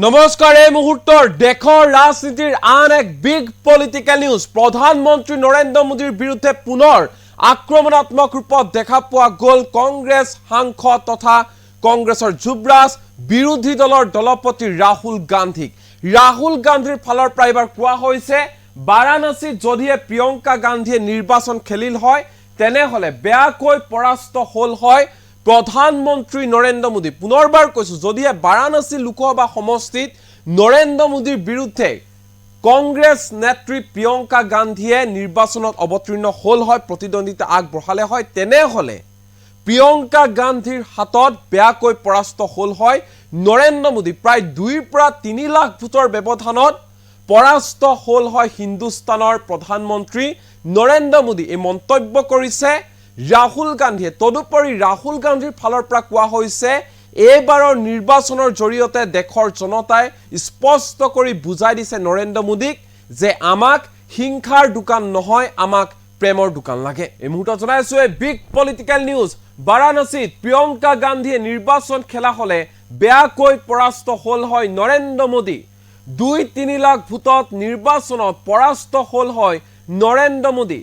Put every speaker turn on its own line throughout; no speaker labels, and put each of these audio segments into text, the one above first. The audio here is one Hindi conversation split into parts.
নমস্কাৰ এই মুহূৰ্তৰ দেশৰ ৰাজনীতিৰ আন এক বিগ পলিটিক্যাল নিউজ প্ৰধানমন্ত্ৰী নৰেন্দ্ৰ মোদীৰ বিৰুদ্ধে পুনৰ আক্ৰমণাত্মক ৰূপত দেখা পোৱা গ'ল কংগ্ৰেছ সাংসদ তথা কংগ্ৰেছৰ যুৱৰাজ বিৰোধী দলৰ দলপতি ৰাহুল গান্ধীৰ ফালৰ পৰা এবাৰ কোৱা হৈছে বাৰাণসীত যদিহে প্ৰিয়ংকা গান্ধীয়ে নিৰ্বাচন খেলিল হয় তেনেহলে বেয়াকৈ পৰাস্ত হল হয় প্ৰধানমন্ত্ৰী নৰেন্দ্ৰ মোদী পুনৰবাৰ কৈছো যদিহে বাৰাণসী লোকসভা সমষ্টিত নৰেন্দ্ৰ মোদীৰ বিৰুদ্ধে কংগ্ৰেছ নেত্ৰী প্ৰিয়ংকা গান্ধীয়ে নিৰ্বাচনত অৱতীৰ্ণ হল হয় প্ৰতিদ্বন্দ্বিতা আগবঢ়ালে হয় তেনেহলে প্ৰিয়ংকা গান্ধীৰ হাতত বেয়াকৈ পৰাস্ত হল হয় নৰেন্দ্ৰ মোদী প্ৰায় 2 পৰা 3 লাখ ভোটৰ ব্যৱধানত পৰাস্ত হল হয় হিন্দুস্তানৰ প্ৰধানমন্ত্ৰী নৰেন্দ্ৰ মোদী এই মন্তব্য কৰিছে ৰাহুল গান্ধীয়ে তদুপৰি ৰাহুল গান্ধীৰ ফালৰ পৰা কোৱা হৈছে এইবাৰৰ নিৰ্বাচনৰ জৰিয়তে দেশৰ জনতাই স্পষ্ট কৰি বুজাই দিছে নৰেন্দ্ৰ মোদীক যে আমাক হিংসাৰ দোকান নহয় আমাক প্ৰেমৰ দোকান লাগে এই মুহূৰ্তত জনাইছো এই বিগ পলিটিক্যাল নিউজ বাৰাণসীত প্ৰিয়ংকা গান্ধীয়ে নিৰ্বাচন খেলা হলে বেয়াকৈ পৰাস্ত হল হয় নৰেন্দ্ৰ মোদী 2-3 লাখ ভোটত নিৰ্বাচনত পৰাস্ত হল হয় নৰেন্দ্ৰ মোদী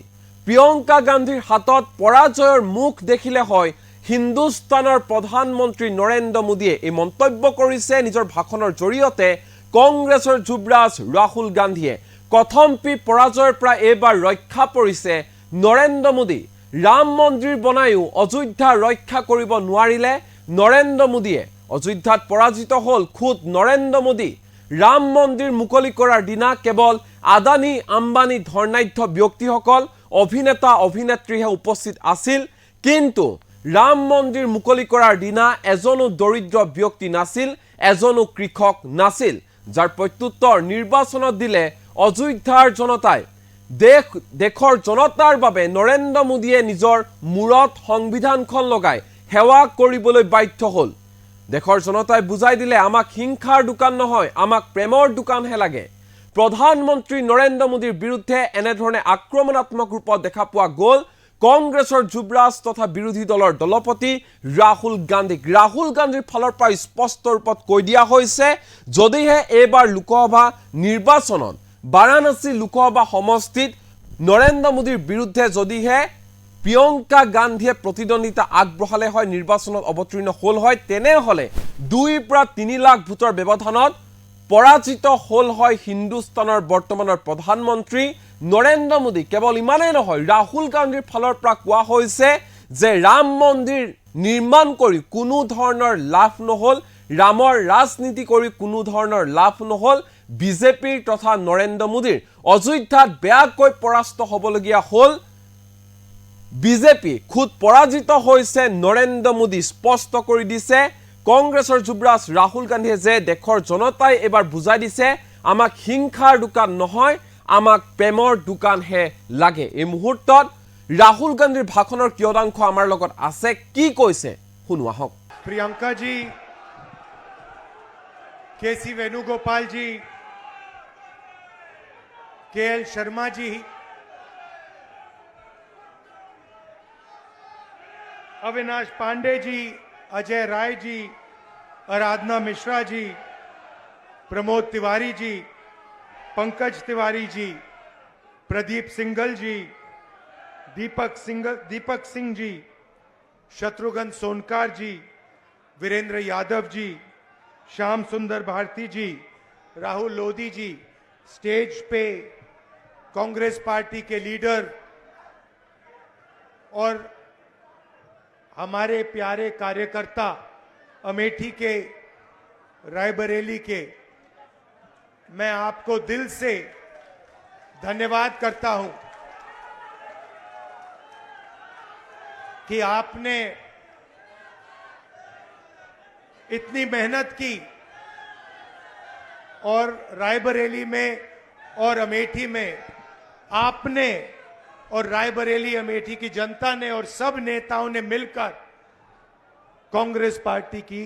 প্ৰিয়ংকা গান্ধীৰ হাতত পৰাজয়ৰ মুখ দেখিলে হয় হিন্দুস্তানৰ প্ৰধানমন্ত্ৰী নৰেন্দ্ৰ মোদীয়ে এই মন্তব্য কৰিছে নিজৰ ভাষণৰ জৰিয়তে কংগ্ৰেছৰ যুৱৰাজ ৰাহুল গান্ধীয়ে কথমপি পৰাজয়ৰ পৰা এবাৰ ৰক্ষা পৰিছে নৰেন্দ্ৰ মোদী ৰাম মন্দিৰ বনায়ো অযোধ্যা ৰক্ষা কৰিব নোৱাৰিলে নৰেন্দ্ৰ মোদীয়ে অযোধ্যাত পৰাজিত হল খুদ নৰেন্দ্ৰ মোদী ৰাম মন্দিৰ মুকলি কৰাৰ দিনা কেৱল আদানী আম্বানী ধৰ্ণাঢ্য ব্যক্তিসকল অভিনেতা অভিনেত্ৰীহে উপস্থিত আছিল কিন্তু ৰাম মন্দিৰ মুকলি কৰাৰ দিনা এজনো দৰিদ্ৰ ব্যক্তি নাছিল এজনো কৃষক নাছিল যাৰ প্ৰত্যুত্তৰ নিৰ্বাচনত দিলে অযোধ্যাৰ জনতাই দেশৰ জনতাৰ বাবে নৰেন্দ্ৰ মোদীয়ে নিজৰ মূৰত সংবিধানখন লগাই সেৱা কৰিবলৈ বাধ্য হল দেশৰ জনতাই বুজাই দিলে আমাক হিংসাৰ দোকান নহয় আমাক প্ৰেমৰ দোকানহে লাগে প্ৰধানমন্ত্ৰী নৰেন্দ্ৰ মোদীৰ বিৰুদ্ধে এনেধৰণে আক্ৰমণাত্মক ৰূপত দেখা পোৱা গ'ল কংগ্ৰেছৰ যুৱৰাজ তথা বিৰোধী দলৰ দলপতি ৰাহুল গান্ধীৰ ফালৰ পৰা স্পষ্ট ৰূপত কৈ দিয়া হৈছে যদিহে এইবাৰ লোকসভা নিৰ্বাচনত বাৰাণসী লোকসভা সমষ্টিত নৰেন্দ্ৰ মোদীৰ বিৰুদ্ধে যদিহে প্ৰিয়ংকা গান্ধীয়ে প্ৰতিদ্বন্দ্বিতা আগবঢ়ালে হয় নিৰ্বাচনত অৱতীৰ্ণ হল হয় তেনেহলে 2 পৰা 3 লাখ ভোটৰ ব্যৱধানত পৰাজিত হল হয় হিন্দুস্তানৰ বৰ্তমানৰ প্ৰধানমন্ত্ৰী নৰেন্দ্ৰ মোদী কেৱল ইমানেই নহয় ৰাহুল গান্ধীৰ ফালৰ পৰা কোৱা হৈছে যে ৰাম মন্দিৰ নিৰ্মাণ কৰি কোনো ধৰণৰ লাভ নহল ৰামৰ ৰাজনীতি কৰি কোনো ধৰণৰ লাভ নহল বিজেপিৰ তথা নৰেন্দ্ৰ মোদীৰ অযোধ্যাত বেয়াকৈ পৰাস্ত হ'বলগীয়া হল বিজেপি খুদ পৰাজিত হৈছে নৰেন্দ্ৰ মোদী স্পষ্ট কৰি দিছে কংগ্ৰেছৰ যুৱৰাজ ৰাহুল গান্ধীয়ে যে দেশৰ জনতাই এবাৰ বুজাই দিছে আমাক হিংসাৰ দোকান নহয় আমাক প্ৰেমৰ দোকানহে লাগে এই মুহূৰ্তত ৰাহুল গান্ধীৰ ভাষণৰ কিয়দাংশ আমাৰ লগত আছে কি কৈছে শুনো আহক
प्रियंका जी केसी वेणुगोपाल जी केएल शर्मा जी अविनाश पांडे जी अजय राय जी आराधना मिश्रा जी प्रमोद तिवारी जी पंकज तिवारी जी प्रदीप सिंघल जी दीपक सिंह जी शत्रुघ्न सोनकार जी वीरेंद्र यादव जी श्याम सुंदर भारती जी राहुल लोधी जी स्टेज पे कांग्रेस पार्टी के लीडर और हमारे प्यारे कार्यकर्ता अमेठी के रायबरेली के मैं आपको दिल से धन्यवाद करता हूं कि आपने इतनी मेहनत की और रायबरेली में और अमेठी में आपने और रायबरेली अमेठी की जनता ने और सब नेताओं ने मिलकर कांग्रेस पार्टी की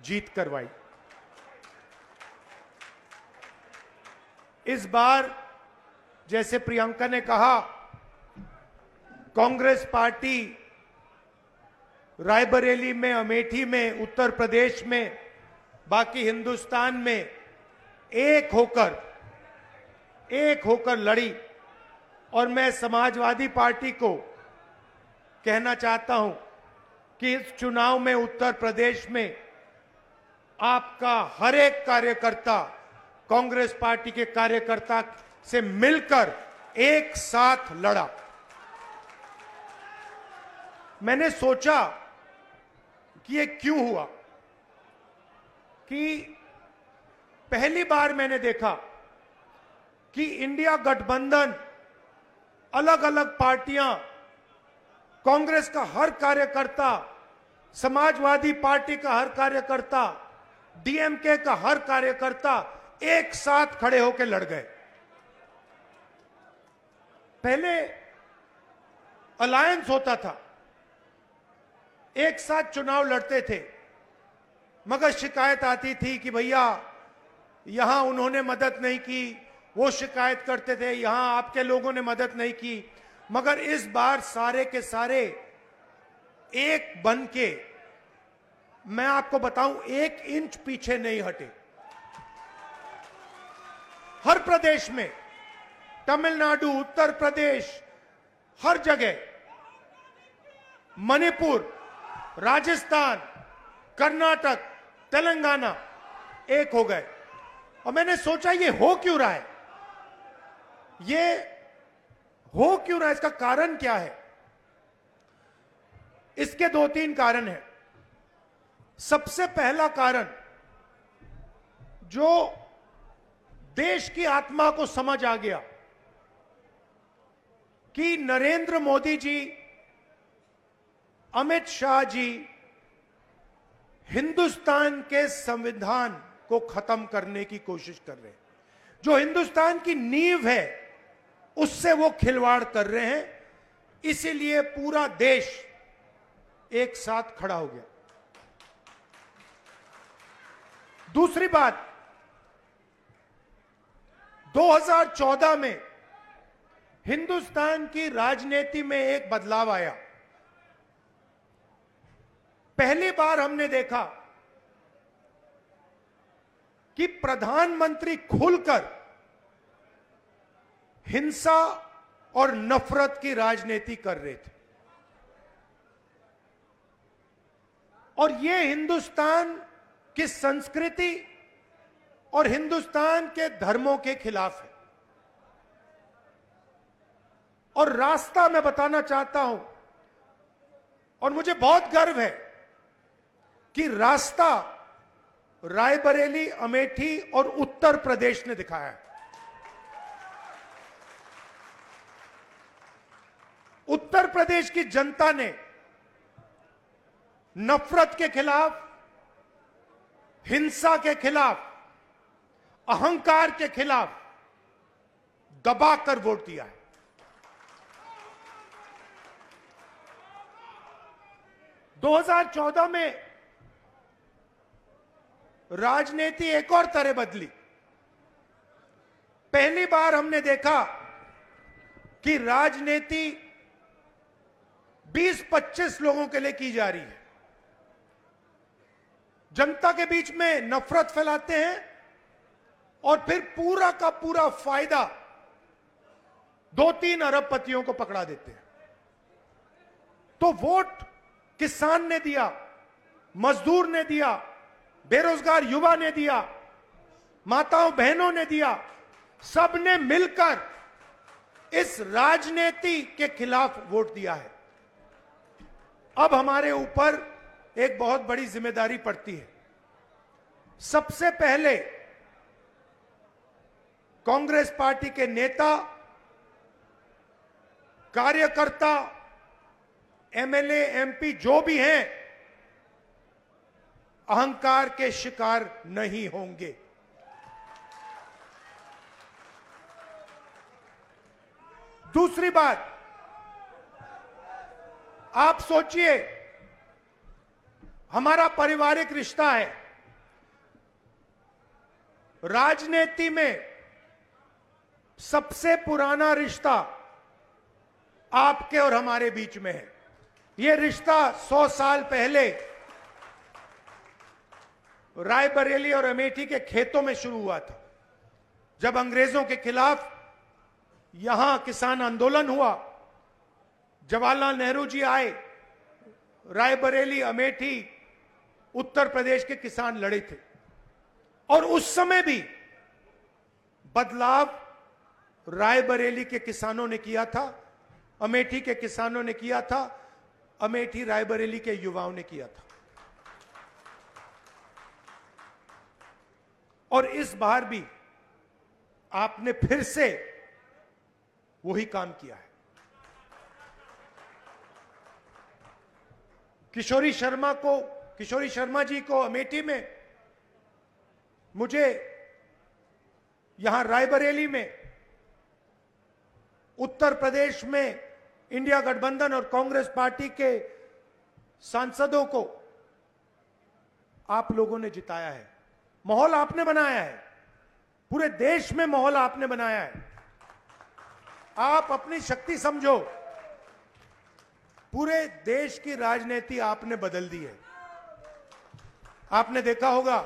जीत करवाई इस बार जैसे प्रियंका ने कहा कांग्रेस पार्टी रायबरेली में, अमेठी में, उत्तर प्रदेश में बाकी हिंदुस्तान में एक होकर लड़ी। और मैं समाजवादी पार्टी को कहना चाहता हूं कि इस चुनाव में उत्तर प्रदेश में आपका हर एक कार्यकर्ता कांग्रेस पार्टी के कार्यकर्ता से मिलकर एक साथ लड़ा। मैंने सोचा कि ये क्यों हुआ, कि पहली बार मैंने देखा कि इंडिया गठबंधन, अलग अलग पार्टियां, कांग्रेस का हर कार्यकर्ता, समाजवादी पार्टी का हर कार्यकर्ता, डीएमके का हर कार्यकर्ता एक साथ खड़े होकर लड़ गए। पहले अलायंस होता था, एक साथ चुनाव लड़ते थे, मगर शिकायत आती थी कि भैया यहां उन्होंने मदद नहीं की, वो शिकायत करते थे यहां आपके लोगों ने मदद नहीं की। मगर इस बार सारे के सारे एक बन के, मैं आपको बताऊं, 1 इंच पीछे नहीं हटे। हर प्रदेश में, तमिलनाडु, उत्तर प्रदेश, हर जगह, मणिपुर, राजस्थान, कर्नाटक, तेलंगाना एक हो गए। और मैंने सोचा ये हो क्यों रहा है, ये हो क्यों रहा है, इसका कारण क्या है? इसके 2-3 कारण हैं। सबसे पहला कारण, जो देश की आत्मा को समझ आ गया कि नरेंद्र मोदी जी, अमित शाह जी हिंदुस्तान के संविधान को खत्म करने की कोशिश कर रहे हैं। जो हिंदुस्तान की नींव है उससे वो खिलवाड़ कर रहे हैं। इसीलिए पूरा देश एक साथ खड़ा हो गया। दूसरी बात, 2014 में हिंदुस्तान की राजनीति में एक बदलाव आया। पहली बार हमने देखा कि प्रधानमंत्री खुलकर हिंसा और नफरत की राजनीति कर रहे थे। और यह हिंदुस्तान की संस्कृति और हिंदुस्तान के धर्मों के खिलाफ है। और रास्ता मैं बताना चाहता हूं, और मुझे बहुत गर्व है कि रास्ता रायबरेली, अमेठी और उत्तर प्रदेश ने दिखाया है। उत्तर प्रदेश की जनता ने नफरत के खिलाफ, हिंसा के खिलाफ, अहंकार के खिलाफ दबाकर वोट दिया है। - 2014 में राजनीति एक और तरह बदली। पहली बार हमने देखा कि राजनीति 20-25 लोगों के लिए की जा रही है। जनता के बीच में नफरत फैलाते हैं और फिर पूरा का पूरा फायदा 2-3 अरबपतियों को पकड़ा देते हैं। तो वोट किसान ने दिया, मजदूर ने दिया, बेरोजगार युवा ने दिया, माताओं बहनों ने दिया, सबने मिलकर इस राजनीति के खिलाफ वोट दिया है। अब हमारे ऊपर एक बहुत बड़ी जिम्मेदारी पड़ती है। सबसे पहले कांग्रेस पार्टी के नेता, कार्यकर्ता, एमएलए, एमपी जो भी हैं, अहंकार के शिकार नहीं होंगे। दूसरी बात, आप सोचिए, हमारा पारिवारिक रिश्ता है। राजनीति में सबसे पुराना रिश्ता आपके और हमारे बीच में है। यह रिश्ता 100 साल पहले रायबरेली और अमेठी के खेतों में शुरू हुआ था। जब अंग्रेजों के खिलाफ यहां किसान आंदोलन हुआ, जवाहरलाल नेहरू जी आए, रायबरेली अमेठी उत्तर प्रदेश के किसान लड़े थे और उस समय भी बदलाव रायबरेली के किसानों ने किया था, अमेठी के किसानों ने किया था, अमेठी रायबरेली के युवाओं ने किया था। और इस बार भी आपने फिर से वही काम किया है। किशोरी शर्मा जी को अमेठी में, मुझे यहां रायबरेली में, उत्तर प्रदेश में इंडिया गठबंधन और कांग्रेस पार्टी के सांसदों को आप लोगों ने जिताया है। माहौल आपने बनाया है, पूरे देश में माहौल आपने बनाया है। आप अपनी शक्ति समझो, पूरे देश की राजनीति आपने बदल दी है। आपने देखा होगा,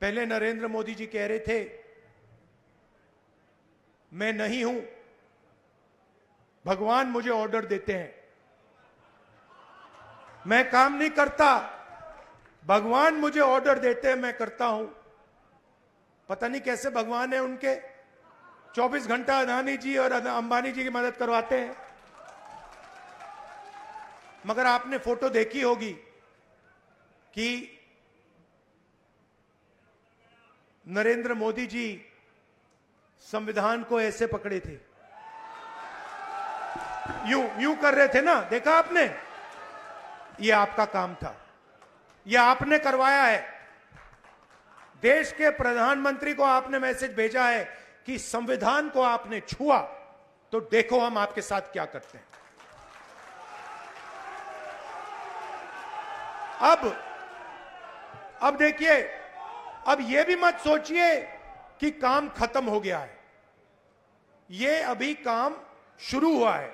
पहले नरेंद्र मोदी जी कह रहे थे मैं नहीं हूं, भगवान मुझे ऑर्डर देते हैं, मैं काम नहीं करता, भगवान मुझे ऑर्डर देते हैं, मैं करता हूं। पता नहीं कैसे भगवान है उनके, 24 घंटा अदानी जी और अंबानी जी की मदद करवाते हैं। मगर आपने फोटो देखी होगी कि नरेंद्र मोदी जी संविधान को ऐसे पकड़े थे, यूं कर रहे थे ना, देखा आपने? ये आपका काम था, ये आपने करवाया है। देश के प्रधानमंत्री को आपने मैसेज भेजा है कि संविधान को आपने छुआ तो देखो हम आपके साथ क्या करते हैं। अब देखिए, अब यह भी मत सोचिए कि काम खत्म हो गया है, ये अभी काम शुरू हुआ है,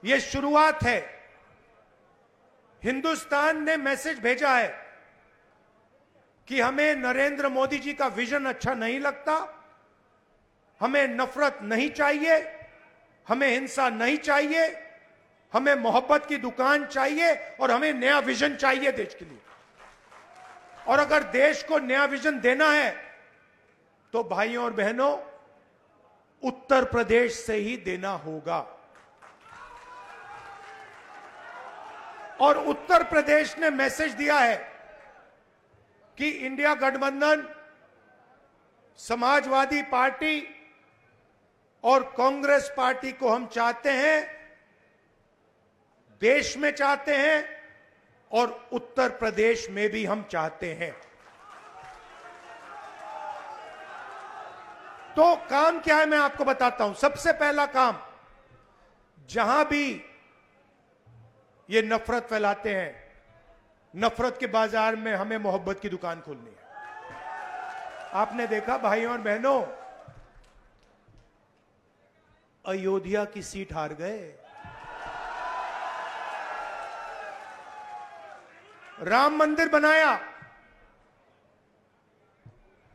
ये शुरुआत है। हिंदुस्तान ने मैसेज भेजा है कि हमें नरेंद्र मोदी जी का विजन अच्छा नहीं लगता, हमें नफरत नहीं चाहिए, हमें हिंसा नहीं चाहिए, हमें मोहब्बत की दुकान चाहिए और हमें नया विजन चाहिए देश के लिए। और अगर देश को नया विजन देना है तो भाइयों और बहनों, उत्तर प्रदेश से ही देना होगा। और उत्तर प्रदेश ने मैसेज दिया है कि इंडिया गठबंधन, समाजवादी पार्टी और कांग्रेस पार्टी को हम चाहते हैं, देश में चाहते हैं और उत्तर प्रदेश में भी हम चाहते हैं। तो काम क्या है मैं आपको बताता हूं। सबसे पहला काम, जहां भी ये नफरत फैलाते हैं, नफरत के बाजार में हमें मोहब्बत की दुकान खोलनी है। आपने देखा भाइयों और बहनों, अयोध्या की सीट हार गए, राम मंदिर बनाया,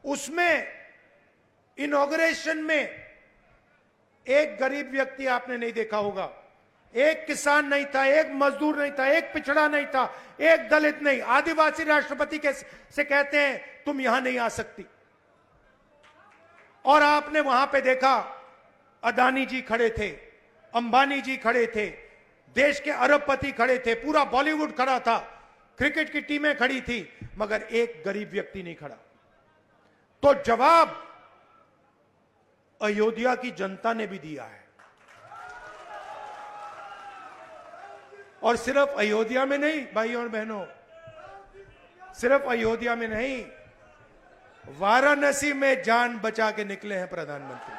उसमें इनॉग्रेशन में एक गरीब व्यक्ति आपने नहीं देखा होगा, एक किसान नहीं था, एक मजदूर नहीं था, एक पिछड़ा नहीं था, एक दलित नहीं, आदिवासी राष्ट्रपति से कहते हैं तुम यहां नहीं आ सकती। और आपने वहां पे देखा अदानी जी खड़े थे, अंबानी जी खड़े थे, देश के अरबपति खड़े थे, पूरा बॉलीवुड खड़ा था, क्रिकेट की टीमें खड़ी थी, मगर एक गरीब व्यक्ति नहीं खड़ा। तो जवाब अयोध्या की जनता ने भी दिया है। और सिर्फ अयोध्या में नहीं भाइयों और बहनों, सिर्फ अयोध्या में नहीं, वाराणसी में जान बचा के निकले हैं प्रधानमंत्री।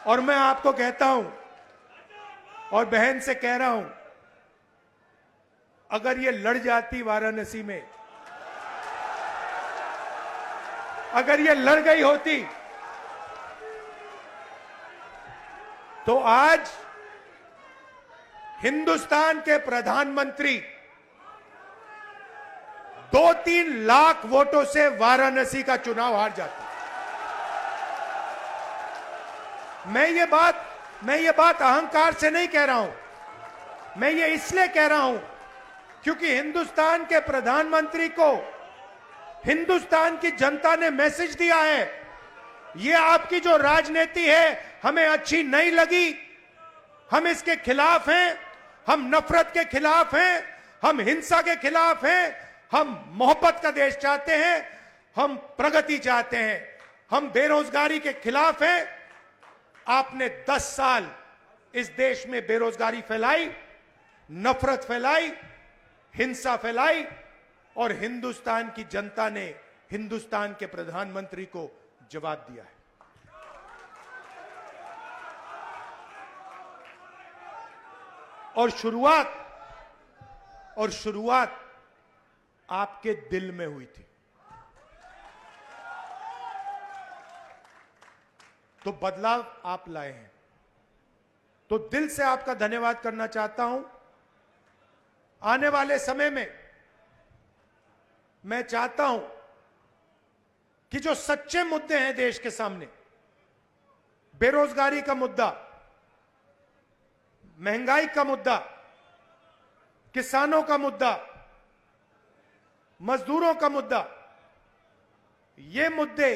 और मैं आपको कहता हूं और बहन से कह रहा हूं, अगर ये लड़ जाती वाराणसी में, अगर ये लड़ गई होती तो आज हिंदुस्तान के प्रधानमंत्री 2-3 लाख वोटों से वाराणसी का चुनाव हार जाते। मैं ये बात अहंकार से नहीं कह रहा हूं, मैं ये इसलिए कह रहा हूं क्योंकि हिंदुस्तान के प्रधानमंत्री को हिंदुस्तान की जनता ने मैसेज दिया है, ये आपकी जो राजनीति है हमें अच्छी नहीं लगी, हम इसके खिलाफ हैं, हम नफरत के खिलाफ हैं, हम हिंसा के खिलाफ हैं, हम मोहब्बत का देश चाहते हैं, हम प्रगति चाहते हैं, हम बेरोजगारी के खिलाफ हैं। आपने 10 साल इस देश में बेरोजगारी फैलाई, नफरत फैलाई, हिंसा फैलाई और हिंदुस्तान की जनता ने हिंदुस्तान के प्रधानमंत्री को जवाब दिया है। और शुरुआत आपके दिल में हुई थी। तो बदलाव आप लाए हैं, तो दिल से आपका धन्यवाद करना चाहता हूं। आने वाले समय में मैं चाहता हूं कि जो सच्चे मुद्दे हैं देश के सामने, बेरोजगारी का मुद्दा, महंगाई का मुद्दा, किसानों का मुद्दा, मजदूरों का मुद्दा, ये मुद्दे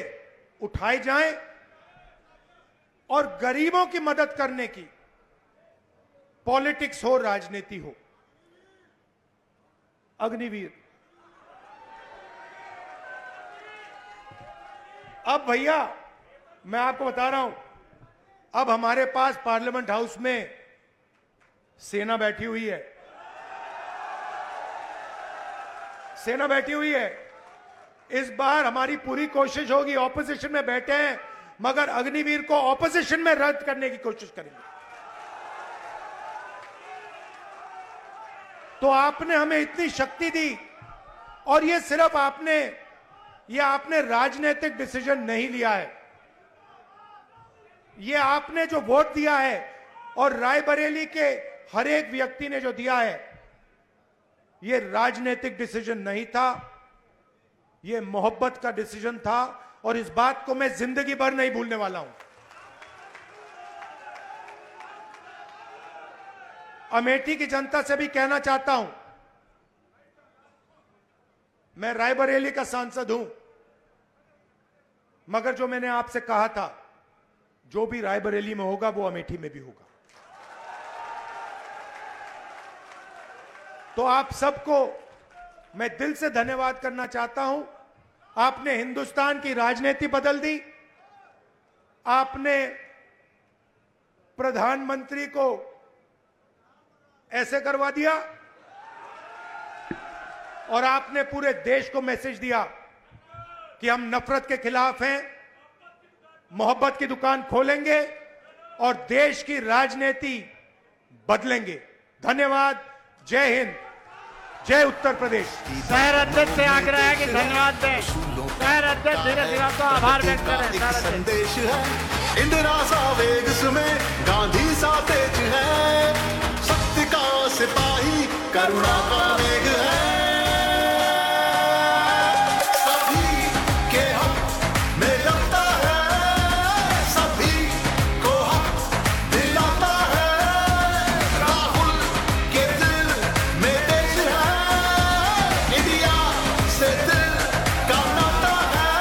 उठाए जाएं और गरीबों की मदद करने की पॉलिटिक्स हो, राजनीति हो। अग्निवीर, अब भैया मैं आपको बता रहा हूं, अब हमारे पास पार्लियामेंट हाउस में सेना बैठी हुई है, सेना बैठी हुई है। इस बार हमारी पूरी कोशिश होगी, ऑपोजिशन में बैठे हैं मगर अग्निवीर को ऑपोजिशन में रद्द करने की कोशिश करेंगे। तो आपने हमें इतनी शक्ति दी और ये सिर्फ आपने राजनीतिक डिसीजन नहीं लिया है, ये आपने जो वोट दिया है और रायबरेली के हर एक व्यक्ति ने जो दिया है, ये राजनीतिक डिसीजन नहीं था, ये मोहब्बत का डिसीजन था और इस बात को मैं जिंदगी भर नहीं भूलने वाला हूं। अमेठी की जनता से भी कहना चाहता हूं, मैं रायबरेली का सांसद हूं, मगर जो मैंने आपसे कहा था, जो भी रायबरेली में होगा वो अमेठी में भी होगा। तो आप सबको मैं दिल से धन्यवाद करना चाहता हूं। आपने हिंदुस्तान की राजनीति बदल दी, आपने प्रधानमंत्री को ऐसे करवा दिया और आपने पूरे देश को मैसेज दिया कि हम नफरत के खिलाफ हैं, मोहब्बत की दुकान खोलेंगे और देश की राजनीति बदलेंगे। धन्यवाद। जय हिंद, जय उत्तर प्रदेश।
शहर अध्यक्ष से आग्रह है कि धन्यवाद दें। शहर अध्यक्ष धीरे धीरे तो आभार व्यक्त करें।
संदेश है इंदिरा सा वेग में, गांधी सा तेज है, सत्य का सिपाही करुणा का वेग है। सभी के हक में लड़ता है, सभी को हक दिलाता है। राहुल के दिल में देश है, इंडिया से दिल का नाता है।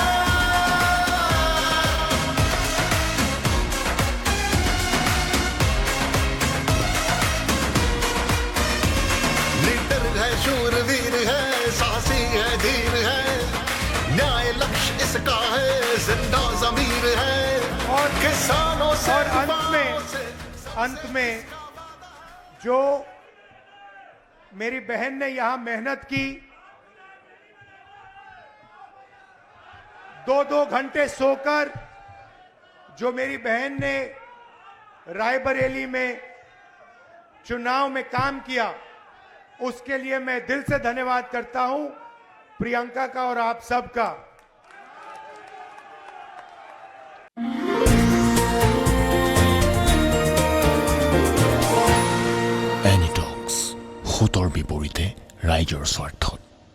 लीडर है, शूरवीर है, साहसी है, धीर है, न्याय लक्ष्य इसका है, जिंदा जमीर है और किसानों से
और अंत में जो मेरी बहन ने यहां मेहनत की, 2-2 घंटे सोकर जो मेरी बहन ने रायबरेली में चुनाव में काम किया, उसके लिए मैं दिल से धन्यवाद करता हूं, प्रियंका का और आप सबका।
एनीटो ভোটৰ বিপৰীতে ৰাইজৰ স্বাৰ্থ।